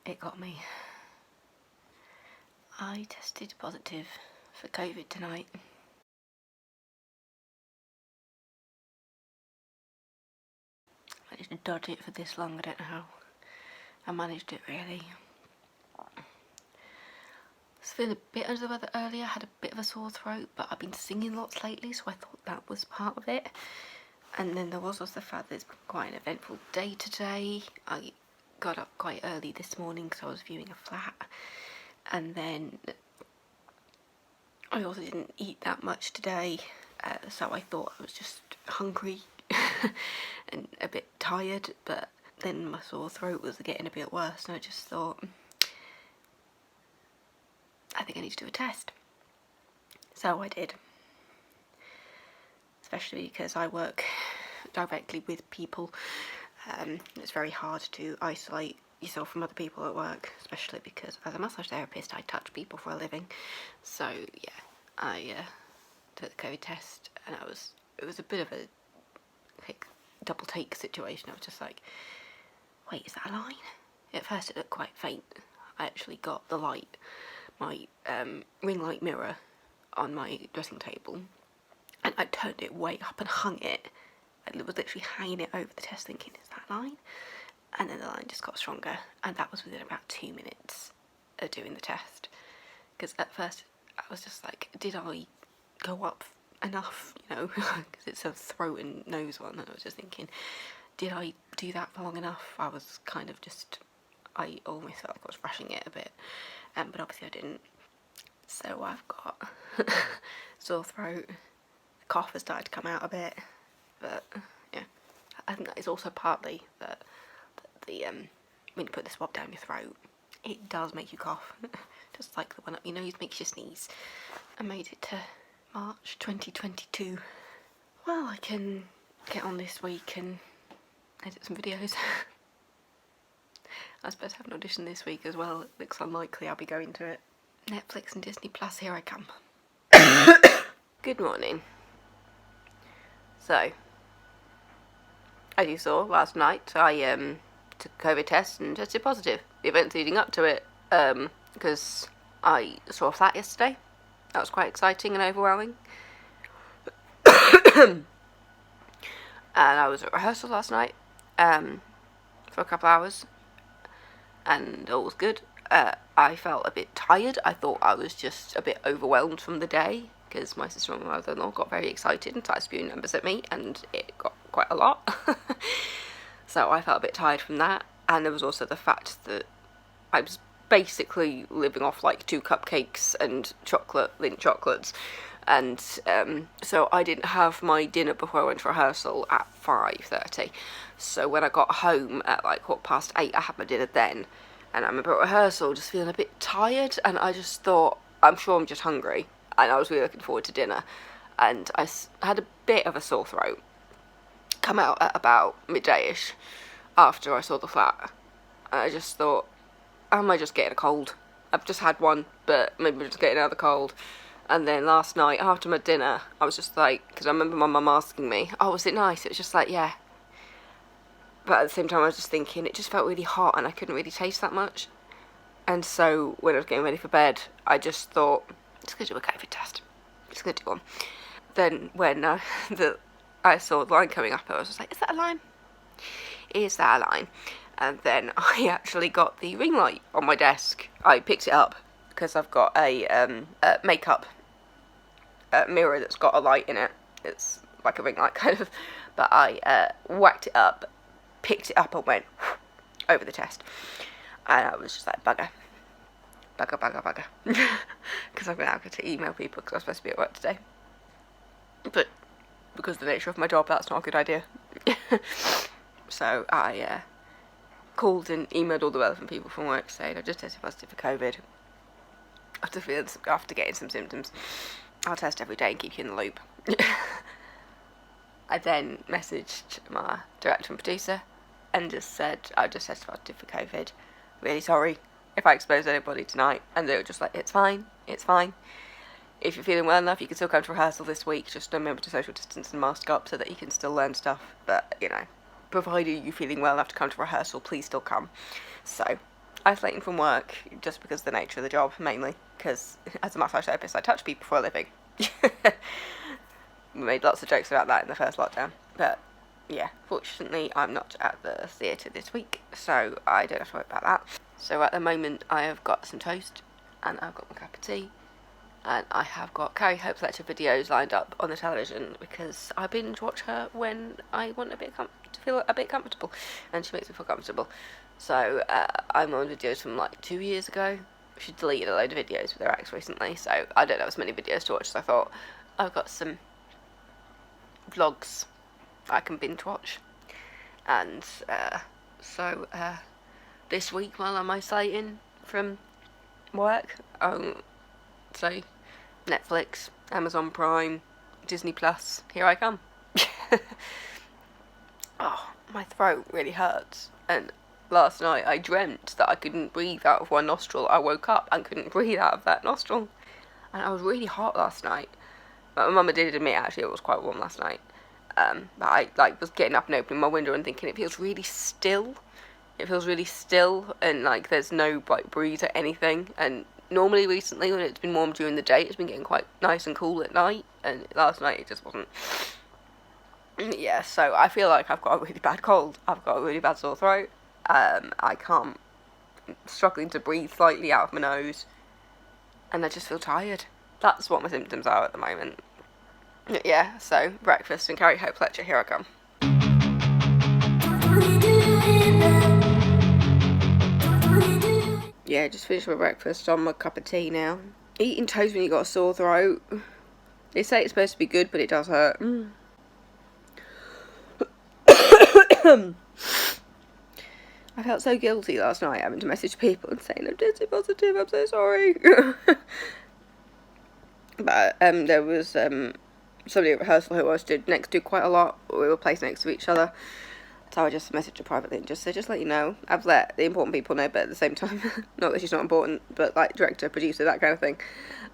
it got me. I tested positive for COVID tonight. I managed to dodge it for this long, I don't know how I managed it really. I was feeling a bit under the weather earlier, had a bit of a sore throat, but I've been singing lots lately, so I thought that was part of it. And then there was also the fact that it's been quite an eventful day today. I got up quite early this morning because I was viewing a flat, and then I also didn't eat that much today, so I thought I was just hungry and a bit tired, but then my sore throat was getting a bit worse, and I just thought, I think I need to do a test. So I did, especially because I work directly with people. It's very hard to isolate yourself from other people at work, especially because as a massage therapist I touch people for a living. So yeah, I took the COVID test, and it was a bit of a double take situation. I was just like, wait, is that a line? At first it looked quite faint. I actually got the light, my ring light mirror on my dressing table, and I turned it way up and hung it. I was literally hanging it over the test thinking, is that a line? And then the line just got stronger, and that was within about 2 minutes of doing the test. Because at first I was just like, did I go up enough, because it's a throat and nose one, and I was just thinking, did I do that for long enough? I was kind of just, I almost felt like I was rushing it a bit, but obviously I didn't. So I've got sore throat, the cough has started to come out a bit, but yeah, I think that is also partly that the when you put the swab down your throat, it does make you cough, just like the one up your nose makes you sneeze. I made it to March 2022. Well, I can get on this week and edit some videos. I suppose I have an audition this week as well. It looks unlikely I'll be going to it. Netflix and Disney Plus, here I come. Good morning. So, as you saw last night, I took a COVID test and tested positive. The events leading up to it, because I saw a flat yesterday. That was quite exciting and overwhelming. And I was at rehearsal last night, for a couple hours, and all was good. I felt a bit tired. I thought I was just a bit overwhelmed from the day, because my sister and my mother-in-law got very excited and started spewing numbers at me, and it got quite a lot. So I felt a bit tired from that, and there was also the fact that I was basically living off like 2 cupcakes and Lindt chocolates, and so I didn't have my dinner before I went to rehearsal at 5:30. So when I got home at like 8:15, I had my dinner then, and I remember at rehearsal just feeling a bit tired, and I just thought, I'm sure I'm just hungry, and I was really looking forward to dinner, and I had a bit of a sore throat come out at about midday-ish after I saw the flat, and I just thought, am I just getting a cold? I've just had one, but maybe I'm just getting another cold. And then last night after my dinner, I was just like, because I remember my mum asking me, oh, was it nice? It was just like, yeah. But at the same time I was just thinking, it just felt really hot and I couldn't really taste that much. And so when I was getting ready for bed, I just thought, just going to do a COVID test. Just going to do one. Then when I saw the line coming up, I was just like, is that a line? Is that a line? And then I actually got the ring light on my desk. I picked it up because I've got a makeup mirror that's got a light in it. It's like a ring light kind of. But I whacked it up, picked it up and went over the test. And I was just like, bugger. Because I've been able to email people because I was supposed to be at work today. But because of the nature of my job, that's not a good idea. So I called and emailed all the relevant people from work saying I've just tested positive for COVID. After getting some symptoms, I'll test every day and keep you in the loop. I then messaged my director and producer and just said I've just tested positive for COVID. Really sorry if I expose anybody tonight. And they were just like, it's fine. If you're feeling well enough, you can still come to rehearsal this week. Just remember to social distance and mask up so that you can still learn stuff. But, provided you're feeling well enough to come to rehearsal, please still come. So isolating from work just because of the nature of the job, mainly. Because as a massage therapist, I touch people for a living. We made lots of jokes about that in the first lockdown. But yeah, fortunately, I'm not at the theatre this week, so I don't have to worry about that. So at the moment, I have got some toast, and I've got my cup of tea, and I have got Carrie Hope Fletcher videos lined up on the television because I binge watch her when I want to feel a bit comfortable, and she makes me feel comfortable. So I'm on videos from like 2 years ago. She deleted a load of videos with her ex recently, so I don't have as many videos to watch, so I thought I've got some vlogs I can binge watch. And so this week, while I'm isolating from work, so Netflix, Amazon Prime, Disney Plus, here I come. Oh, my throat really hurts, and last night I dreamt that I couldn't breathe out of one nostril. I woke up and couldn't breathe out of that nostril, and I was really hot last night. But my mum did admit actually it was quite warm last night. But I was getting up and opening my window and thinking it feels really still. It feels really still, and like there's no breeze or anything. And normally recently when it's been warm during the day, it's been getting quite nice and cool at night. And last night it just wasn't. Yeah, so I feel like I've got a really bad cold. I've got a really bad sore throat. I can't, struggling to breathe slightly out of my nose, and I just feel tired. That's what my symptoms are at the moment. Yeah, so breakfast and Carrie Hope Fletcher, here I come. Yeah, just finished my breakfast, on my cup of tea now. Eating toast when you got a sore throat. They say it's supposed to be good, but it does hurt. I felt so guilty last night having to message people and saying I'm tested positive, I'm so sorry. But there was somebody at rehearsal who I stood next to quite a lot. We were placed next to each other, so I just messaged her privately and just said, just let you know, I've let the important people know, but at the same time, not that she's not important, but like director, producer, that kind of thing.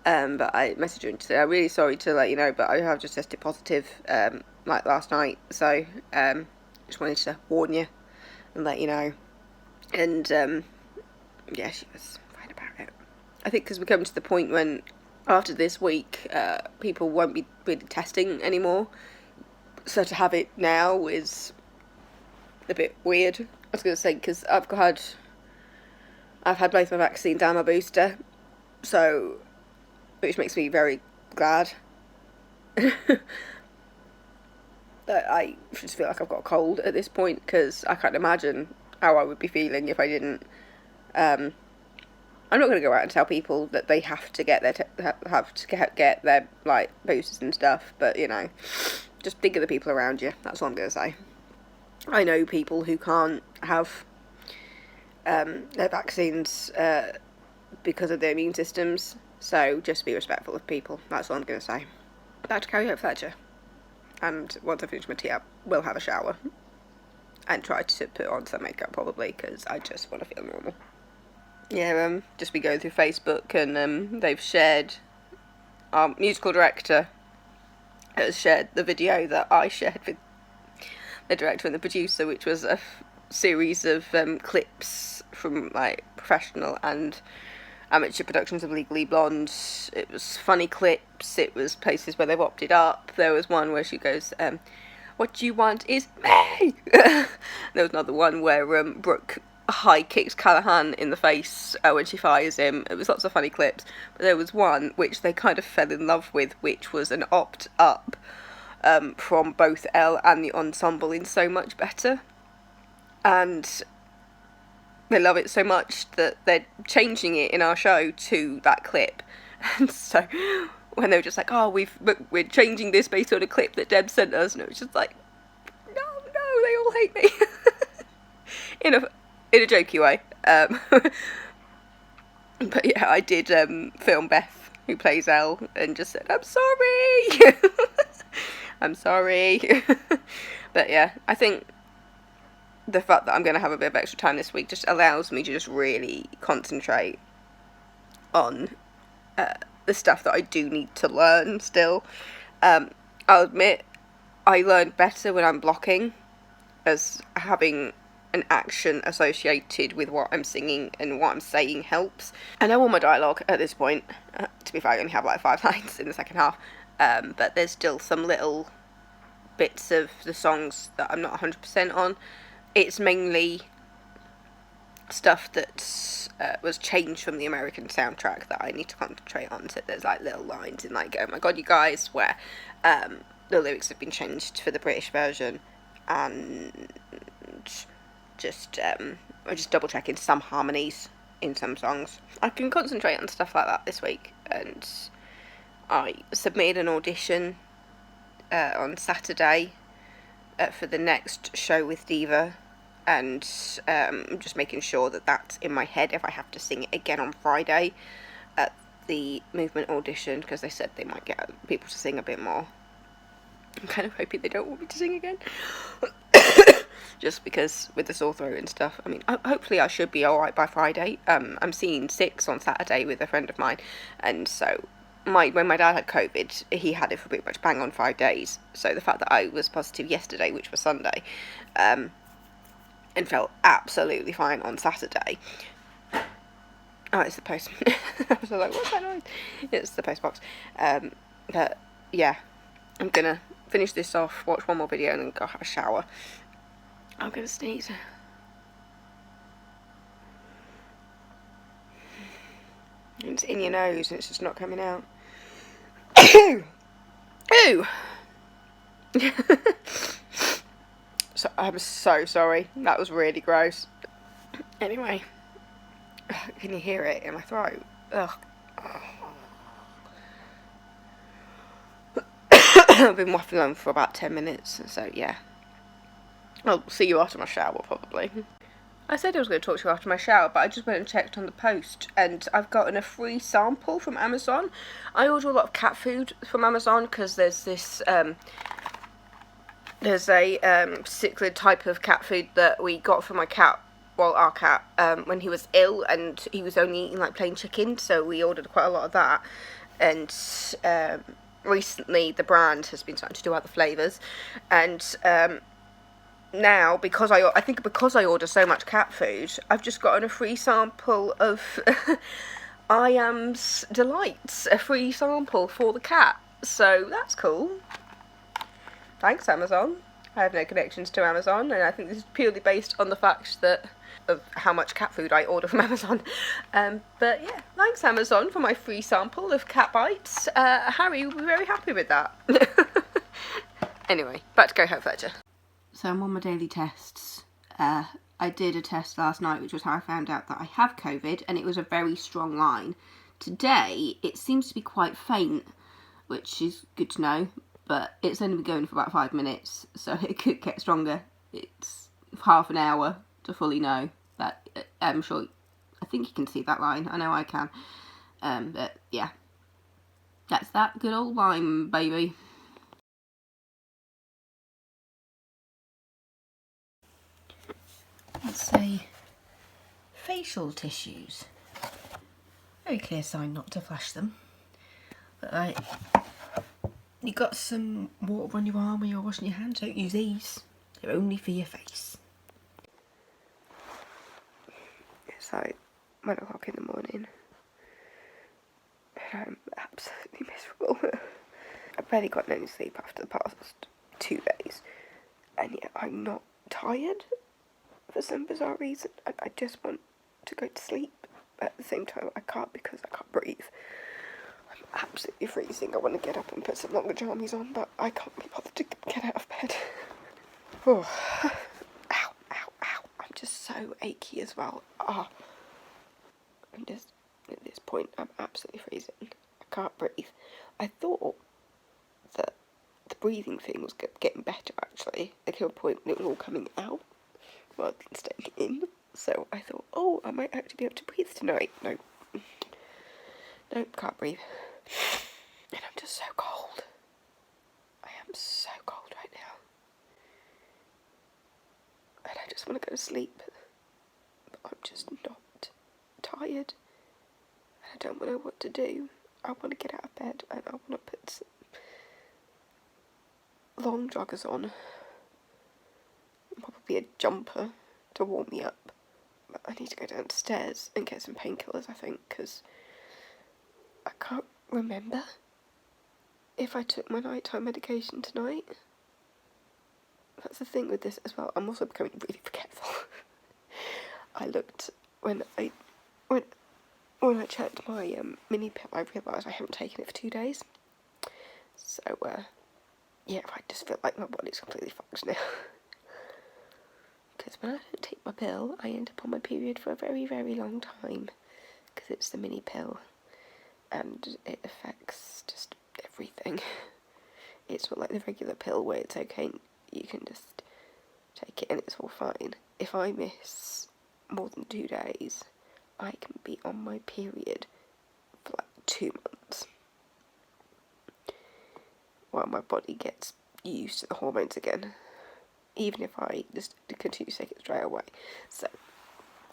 But I messaged her and said, I'm really sorry to let you know, but I have just tested positive like last night, so just wanted to warn you and let you know. And yeah, she was fine about it. I think because we're coming to the point when after this week people won't be really testing anymore, so to have it now is a bit weird. I was going to say, because I've had both my vaccines and my booster, so which makes me very glad. But I just feel like I've got a cold at this point, because I can't imagine how I would be feeling if I didn't. I'm not going to go out and tell people that they have to get get their like boosters and stuff, but you know, just think of the people around you. That's all I'm going to say. I know people who can't have their vaccines because of their immune systems, so just be respectful of people. That's all I'm going to say. Back to Carrie Hope Fletcher. And once I finish my tea, I will have a shower and try to put on some makeup probably, because I just want to feel normal. Yeah, just been going through Facebook, and they've shared, our musical director has shared the video that I shared with the director and the producer, which was a series of clips from like professional and amateur productions of Legally Blonde. It was funny clips, it was places where they've opted up. There was one where she goes, what you want is me! There was another one where Brooke high kicks Callahan in the face when she fires him. It was lots of funny clips, but there was one which they kind of fell in love with, which was an opt-up from both Elle and the ensemble in So Much Better. And they love it so much that they're changing it in our show to that clip. And so when they were just like, oh, we're changing this based on a clip that Deb sent us, and it was just like, no, they all hate me. in a jokey way. But yeah, I did film Beth, who plays Elle, and just said, I'm sorry. I'm sorry. But yeah, I think the fact that I'm going to have a bit of extra time this week just allows me to just really concentrate on the stuff that I do need to learn still. I'll admit, I learn better when I'm blocking, as having an action associated with what I'm singing and what I'm saying helps. I know all my dialogue at this point. To be fair, I only have like 5 lines in the second half, but there's still some little bits of the songs that I'm not 100% on. It's mainly stuff that was changed from the American soundtrack that I need to concentrate on. So there's like little lines in like "Oh my god, you guys," where the lyrics have been changed for the British version, and just double checking some harmonies in some songs. I can concentrate on stuff like that this week, and I submitted an audition on Saturday for the next show with Diva, and I'm just making sure that that's in my head if I have to sing it again on Friday at the movement audition, because they said they might get people to sing a bit more. I'm kind of hoping they don't want me to sing again. Just because with the sore throat and stuff. I mean, hopefully I should be alright by Friday. I'm seeing Six on Saturday with a friend of mine, and so when my dad had COVID, he had it for pretty much bang on 5 days. So the fact that I was positive yesterday, which was Sunday, and felt absolutely fine on Saturday. Oh, it's the post. I was like, what's that noise? It's the post box. But yeah, I'm gonna finish this off, watch one more video, and then go have a shower. I'm gonna sneeze. It's in your nose and it's just not coming out. Ooh! Ooh! So, I'm so sorry. That was really gross. Anyway, can you hear it in my throat? Ugh. I've been waffling on for about 10 minutes, so yeah. I'll see you after my shower, probably. I said I was going to talk to you after my shower, but I just went and checked on the post, and I've gotten a free sample from Amazon. I order a lot of cat food from Amazon because there's this, there's a particular type of cat food that we got for my cat, well, our cat, when he was ill, and he was only eating like plain chicken, so we ordered quite a lot of that. And recently the brand has been starting to do other flavours, and now, because I order so much cat food, I've just gotten a free sample of I Am's Delights, a free sample for the cat. So that's cool. Thanks, Amazon. I have no connections to Amazon, and I think this is purely based on the fact of how much cat food I order from Amazon. But yeah, thanks, Amazon, for my free sample of cat bites. Harry will be very happy with that. Anyway, back to Go Home Fletcher. So I'm on my daily tests. I did a test last night, which was how I found out that I have COVID, and it was a very strong line. Today, it seems to be quite faint, which is good to know, but it's only been going for about 5 minutes, so it could get stronger. It's half an hour to fully know. But I'm sure, I think you can see that line. I know I can. But yeah, that's that good old line, baby. Let's say facial tissues. Very clear sign not to flash them. But you got some water on your arm when you're washing your hands. Don't use these. They're only for your face. It's like 1 o'clock in the morning. And I'm absolutely miserable. I've barely gotten any sleep after the past 2 days. And yet I'm not tired. For some bizarre reason, I just want to go to sleep, but at the same time I can't because I can't breathe. I'm absolutely freezing. I want to get up and put some longer jammies on, but I can't be bothered to get out of bed. Oh. Ow, ow, ow. I'm just so achy as well. I'm just, at this point, I'm absolutely freezing. I can't breathe. I thought that the breathing thing was getting better, actually. There came a point when it was all coming out rather than staying in, so I thought, oh, I might actually be able to breathe tonight. Nope, can't breathe, and I'm just so cold. I am so cold right now, and I just want to go to sleep, but I'm just not tired, and I don't know what to do. I want to get out of bed, and I want to put some long joggers on. Probably a jumper to warm me up. But I need to go downstairs and get some painkillers, I think, because I can't remember if I took my nighttime medication tonight. That's the thing with this as well. I'm also becoming really forgetful. I looked when I checked my mini pill. I realised I haven't taken it for 2 days. So yeah, I just feel like my body's completely fucked now. Because when I don't take my pill, I end up on my period for a very, very long time. Because it's the mini pill, and it affects just everything. It's not like the regular pill where it's okay, you can just take it and it's all fine. If I miss more than 2 days, I can be on my period for like 2 months, while my body gets used to the hormones again, even if I just continue to take it straight away. So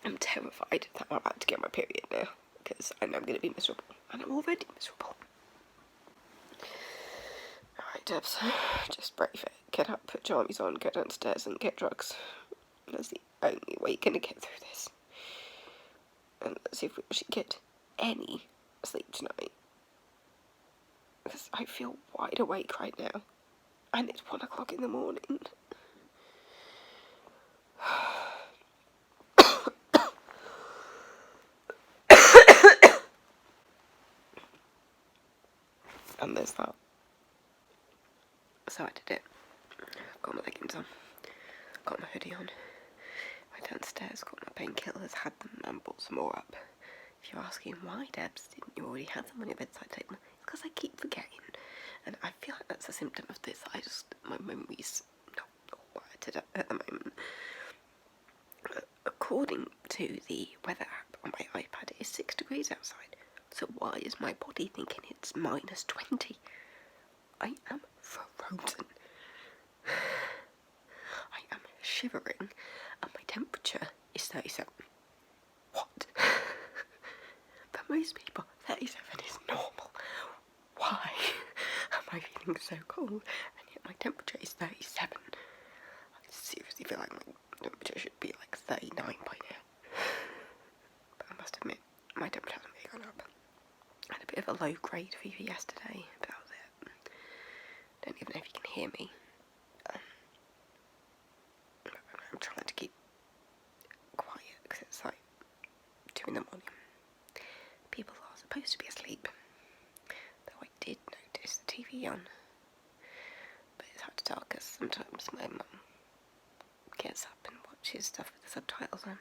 I'm terrified that I'm about to get my period now, because I know I'm going to be miserable, and I'm already miserable. Alright, Debs, just brave it. Get up, put jammies on, go downstairs and get drugs. That's the only way you're going to get through this. And let's see if we should get any sleep tonight. Because I feel wide awake right now. And it's 1 o'clock in the morning. And there's that. So I did it. I've got my leggings on. Got my hoodie on. Went downstairs, got my painkillers, had them and brought some more up. If you're asking why, Debs, didn't you already have them on your bedside table? It's because I keep forgetting. And I feel like that's a symptom of this. My memory's not all right at the moment. According to the weather app on my iPad, it is 6 degrees outside. So why is my body thinking it's minus 20? I am frozen. I am shivering, and my temperature is 37. What? For most people, 37 is normal. Why am I feeling so cold, and yet my temperature is 37? I seriously feel like my temperature should be like 39 by now. But I must admit, my temperature hasn't really gone up. I had a bit of a low grade fever yesterday, but that was it. Don't even know if you can hear me. I'm trying to keep quiet because it's like 2 in the morning. People are supposed to be asleep, though I did notice the TV on. But it's hard to tell because sometimes my mum gets up and watches stuff with the subtitles on.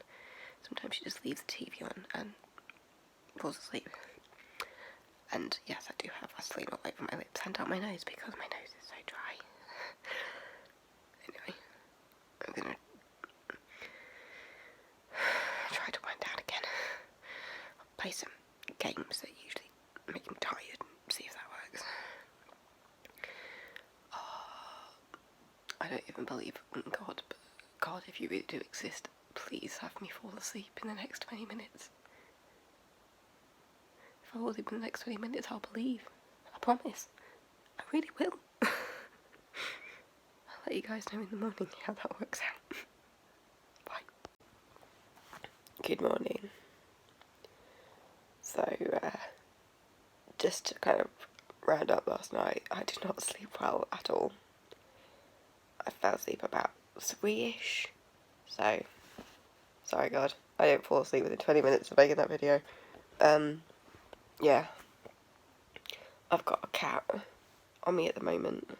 Sometimes she just leaves the TV on and falls asleep. And yes, I do have Vaseline all over my lips and down my nose because my nose is so dry. Anyway, I'm gonna try to wind down again. I'll play some games that usually make me tired and see if that works. I don't even believe in God, but God, if you really do exist, please have me fall asleep in the next 20 minutes. If I fall asleep in the next 20 minutes, I'll believe. I promise. I really will. I'll let you guys know in the morning how that works out. Bye. Good morning. So, just to kind of round up last night, I did not sleep well at all. I fell asleep about 3-ish. So, sorry God, I didn't fall asleep within 20 minutes of making that video. Yeah. I've got a cat on me at the moment.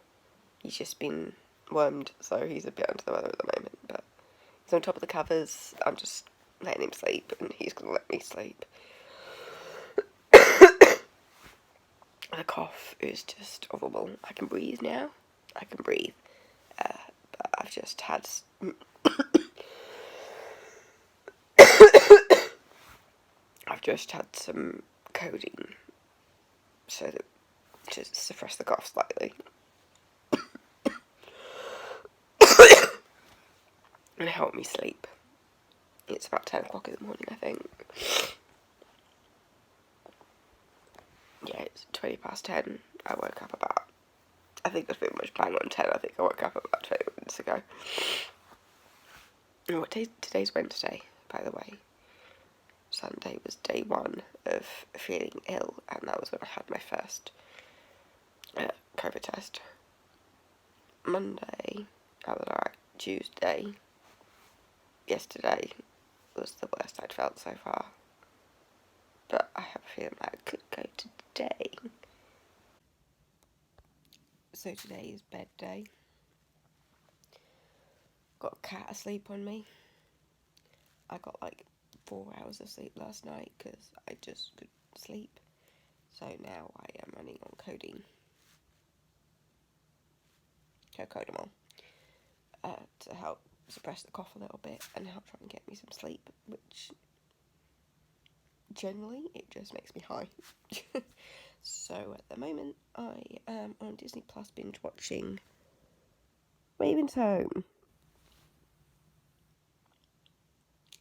He's just been wormed, so he's a bit under the weather at the moment, but he's on top of the covers. I'm just letting him sleep, and he's going to let me sleep. The cough is just horrible. I can breathe now. I can breathe. But I've just had... I've just had some codeine, so that to suppress the cough slightly. And help me sleep. It's about 10 o'clock in the morning, I think. Yeah, it's 20 past 10. I woke up about... I think it was pretty much bang on 10. I think I woke up about 20 minutes ago. Oh, today's Wednesday, by the way. Sunday was day 1 of feeling ill, and that was when I had my first COVID test. Monday, I was alright. Tuesday, yesterday was the worst I'd felt so far. But I have a feeling that I could go today. So today is bed day. Got a cat asleep on me. I got like 4 hours of sleep last night because I just couldn't sleep. So now I am running on cocodamol, to help suppress the cough a little bit and help try and get me some sleep, which generally it just makes me high. So at the moment I am on Disney Plus binge watching Raven's Home.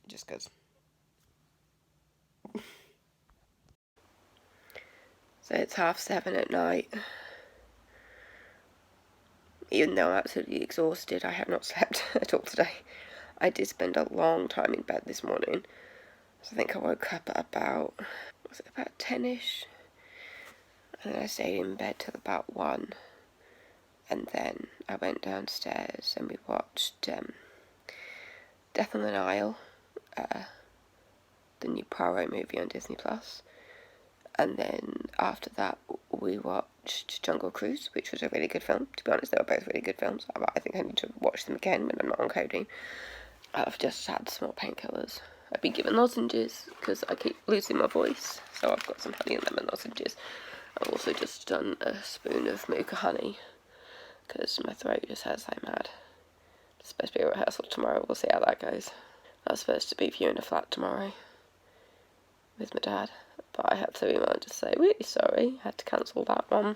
Just because. So it's 7:30 at night. Even though I'm absolutely exhausted, I have not slept at all today. I did spend a long time in bed this morning. So I think I woke up at about 10ish? And then I stayed in bed till about 1. And then I went downstairs and we watched Death on the Nile, the new Poirot movie on Disney Plus. And then after that we watched Jungle Cruise, which was a really good film. To be honest, they were both really good films. I think I need to watch them again when I'm not on codeine. I've just had some more painkillers. I've been given lozenges because I keep losing my voice, so I've got some honey and lemon lozenges. I've also just done a spoon of Mooka honey because my throat just hurts like mad. It's supposed to be a rehearsal tomorrow. We'll see how that goes. I was supposed to be viewing a flat tomorrow with my dad, but I had to email and just say, really sorry, I had to cancel that one.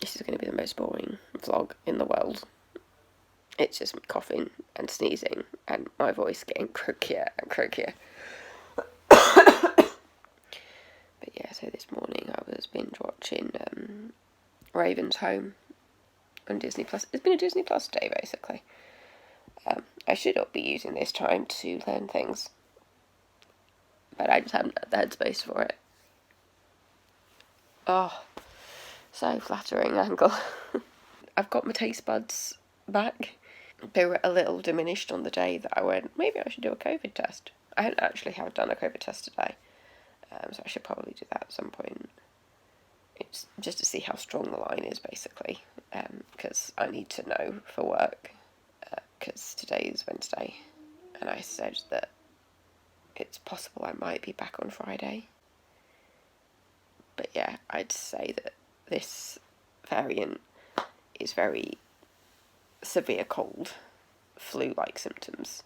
This is going to be the most boring vlog in the world. It's just me coughing and sneezing and my voice getting croakier and croakier. But yeah, so this morning I was binge watching Raven's Home on Disney Plus. It's been a Disney Plus day, basically. I should not be using this time to learn things, but I just haven't had the headspace for it. Oh, so flattering angle. I've got my taste buds back. They were a little diminished on the day that I went, maybe I should do a COVID test. I hadn't actually done a COVID test today, so I should probably do that at some point. It's just to see how strong the line is, basically, because I need to know for work, because today is Wednesday, and I said that it's possible I might be back on Friday. But yeah, I'd say that this variant is very severe cold, flu-like symptoms.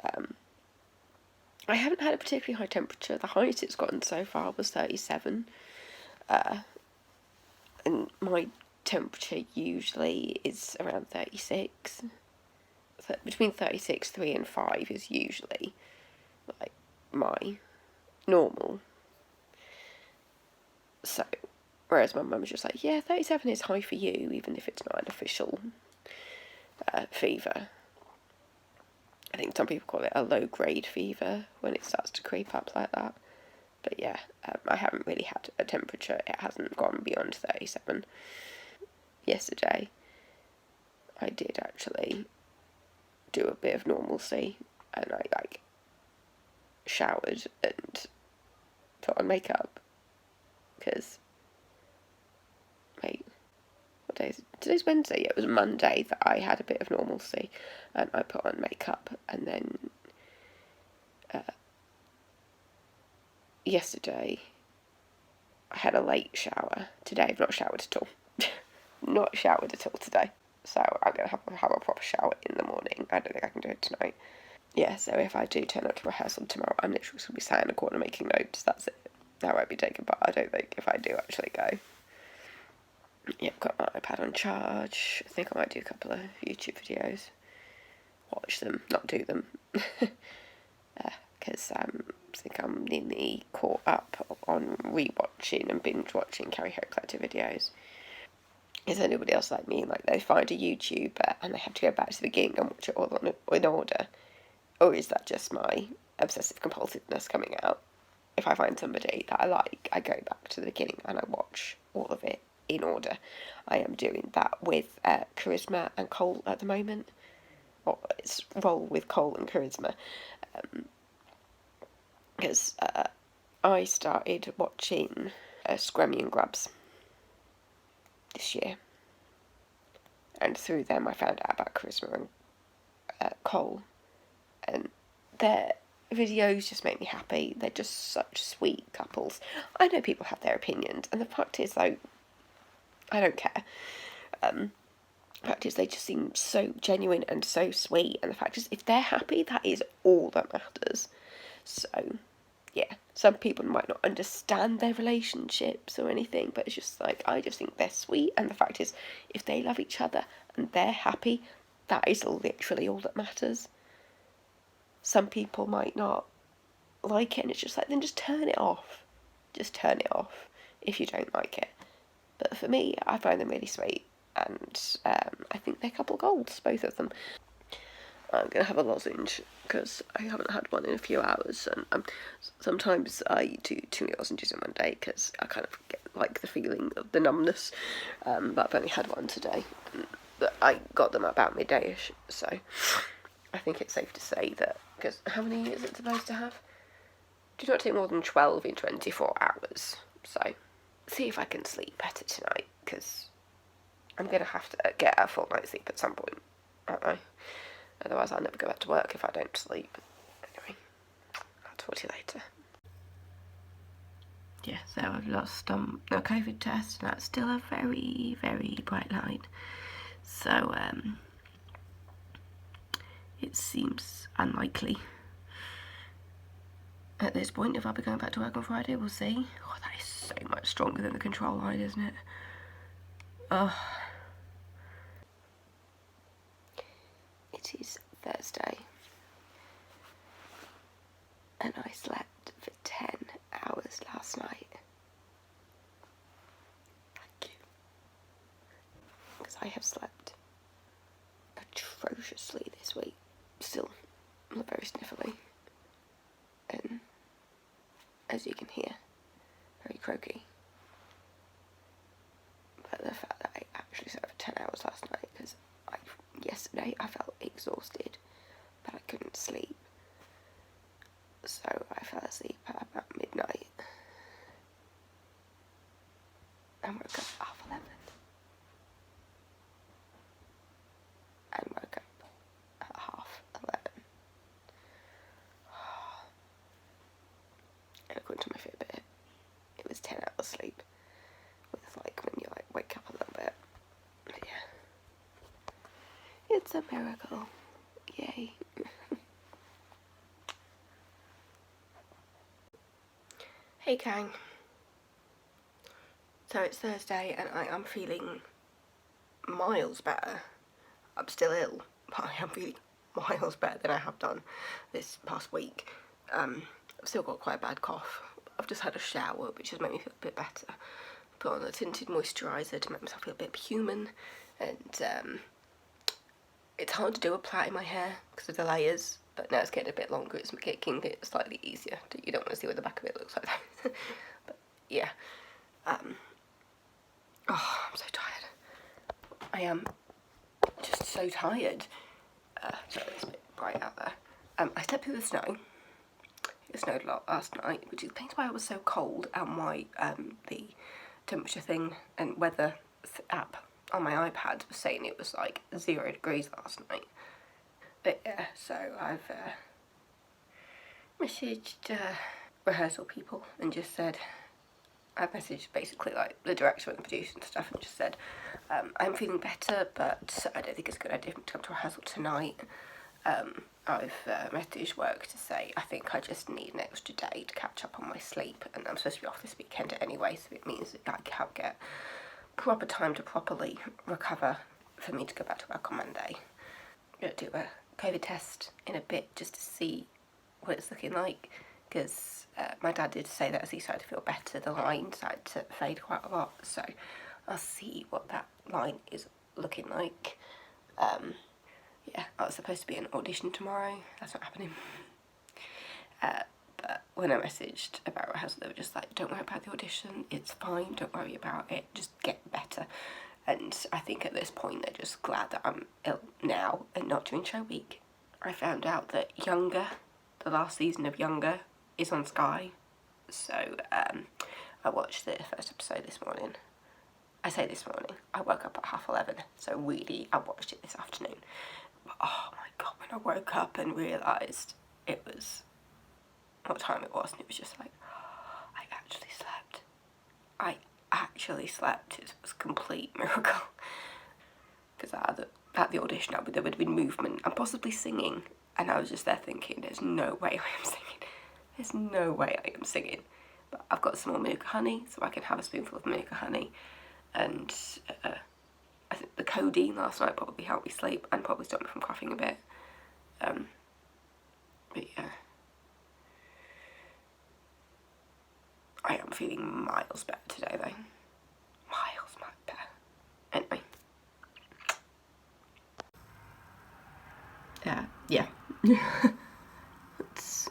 I haven't had a particularly high temperature. The highest it's gotten so far was 37. And my temperature usually is around 36. Between 36, 3 and 5 is usually like my normal. So, whereas my mum was just like, yeah, 37 is high for you, even if it's not an official fever. I think some people call it a low-grade fever when it starts to creep up like that. But yeah, I haven't really had a temperature. It hasn't gone beyond 37. Yesterday, I did actually do a bit of normalcy, and I showered and put on makeup, because what day is it? Today's Wednesday. Yeah, it was Monday that I had a bit of normalcy, and I put on makeup, and then yesterday I had a late shower. Today I've not showered at all. Not showered at all today. So I'm going to have a proper shower in the morning. I don't think I can do it tonight. Yeah, so if I do turn up to rehearsal tomorrow, I'm literally just going to be sat in a corner making notes. That's it. I won't be taken part, I don't think, if I do actually go. Yep, got my iPad on charge. I think I might do a couple of YouTube videos. Watch them, not do them. Because I think I'm nearly caught up on rewatching and binge watching Carrie Her Collective videos. Is anybody else like me? Like, they find a YouTuber and they have to go back to the beginning and watch it all in order? Or is that just my obsessive compulsiveness coming out? If I find somebody that I like, I go back to the beginning and I watch all of it in order. I am doing that with Charisma and Cole at the moment. Or it's Roll with Cole and Charisma. Because I started watching Scrummy and Grubs this year. And through them I found out about Charisma and Cole. And their videos just make me happy. They're just such sweet couples. I know people have their opinions, and the fact is, though, I don't care. The fact is, they just seem so genuine and so sweet, and the fact is, if they're happy, that is all that matters. So, yeah, some people might not understand their relationships or anything, but it's just like, I just think they're sweet, and the fact is, if they love each other and they're happy, that is literally all that matters. Some people might not like it, and it's just like, then just turn it off. Just turn it off if you don't like it. But for me, I find them really sweet, and I think they're couple goals, both of them. I'm going to have a lozenge because I haven't had one in a few hours, and sometimes I do 2 lozenges in one day because I kind of get like the feeling of the numbness, but I've only had one today. But I got them about midday-ish, so I think it's safe to say that, because how many is it supposed to have? Do not take more than 12 in 24 hours, so see if I can sleep better tonight, because I'm going to have to get a full night's sleep at some point, aren't I? Otherwise I'll never go back to work if I don't sleep. Anyway, I'll talk to you later. Yeah, so I've lost a COVID test, and that's still a very, very bright line. So, it seems unlikely at this point if I'll be going back to work on Friday. We'll see. Oh, that is so much stronger than the control line, isn't it? Oh. It is Thursday, and I slept for 10 hours last night. Thank you. Because I have slept atrociously this week. Still, I'm very sniffly. And as you can hear, very croaky. But the fact that I actually slept for 10 hours last night, because yesterday I felt exhausted, but I couldn't sleep. So I fell asleep at about midnight and woke up at 11:30 and woke up at 11:30. And according to my Fitbit, it was 10 hours sleep, with like when you like wake up a little bit. But yeah, it's a miracle. Yay. Hey gang. So it's Thursday and I am feeling miles better. I'm still ill, but I am feeling miles better than I have done this past week. I've still got quite a bad cough. I've just had a shower, which has made me feel a bit better. Put on a tinted moisturiser to make myself feel a bit human, and it's hard to do a plait in my hair because of the layers, but now it's getting a bit longer, it's making it slightly easier. You don't want to see what the back of it looks like though. But yeah, oh, I'm so tired. I am just so tired. Sorry, it's a bit bright out there. I stepped through the snow. It snowed a lot last night, which explains why I was so cold and why the temperature thing and weather app on my iPad was saying it was like 0 degrees last night. But yeah, so I've messaged rehearsal people and just said, I've messaged basically like the director and the producer and stuff, and just said, I'm feeling better, but I don't think it's a good idea to come to rehearsal tonight. I've messaged work to say I think I just need an extra day to catch up on my sleep, and I'm supposed to be off this weekend anyway, so it means that I can't get proper time to properly recover for me to go back to work on Monday. I'm going to do a COVID test in a bit just to see what it's looking like, because my dad did say that as he started to feel better, the line started to fade quite a lot, so I'll see what that line is looking like. Yeah, I was supposed to be an audition tomorrow. That's not happening. But when I messaged about rehearsal, they were just like, don't worry about the audition, it's fine, don't worry about it, just get better. And I think at this point they're just glad that I'm ill now and not during show week. I found out that Younger, the last season of Younger, is on Sky. So I watched the first episode this morning. I say this morning, I woke up at 11:30, so really I watched it this afternoon. But oh my god, when I woke up and realised it was what time it was, and it was just like, oh, I actually slept. I actually slept. It was a complete miracle. Because at the audition, there would have been movement and possibly singing, and I was just there thinking, there's no way I am singing. There's no way I am singing. But I've got some more Manuka honey, so I can have a spoonful of Manuka honey, and I think the codeine last night probably helped me sleep and probably stopped me from coughing a bit. But yeah. I am feeling miles better today though. Miles better. Anyway. Yeah. It's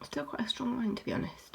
still quite a strong line, to be honest.